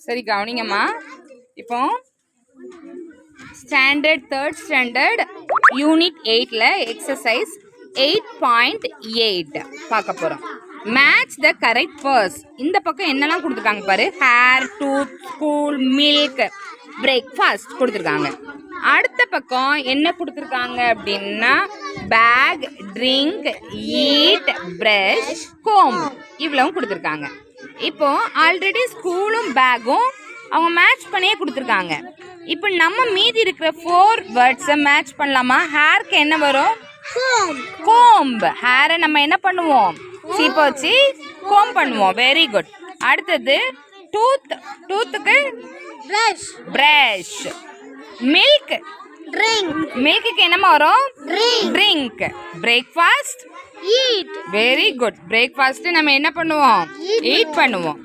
சரி கவனிங்கம்மா. இப்போ ஸ்டாண்டர்ட் 3rd ஸ்டாண்டர்ட் யூனிட் 8ல எக்ஸசைஸ் 8.8 பார்க்க போகிறோம். Match the correct words. இந்த பக்கம் என்னெல்லாம் கொடுத்துருக்காங்க பாரு. Hair, tooth, school, milk, breakfast கொடுத்துருக்காங்க. அடுத்த பக்கம் என்ன கொடுத்துருக்காங்க அப்படின்னா bag, drink, eat, brush, comb இவ்வளவும் கொடுத்துருக்காங்க. இப்போ ஆல்ரெடி ஸ்கூலும் பேக்கும் அவங்க மேட்ச் பண்ணியே கொடுத்துருக்காங்க. இப்போ நம்ம மீதி இருக்கிற 4 வேர்ட்ஸை மேட்ச் பண்ணலாமா? ஹேருக்கு என்ன வரும்? கோம்ப். ஹேரை நம்ம என்ன பண்ணுவோம்? சீப்பை வச்சு கோம் பண்ணுவோம். Very good. அடுத்தது டூத். டூத்துக்கு பிரஷ். மில்க். மில்க்குக்கு என்னமா வரும்? Drink. Breakfast. Very good. Breakfast நம்ம என்ன பண்ணுவோம்? ஈட் பண்ணுவோம்.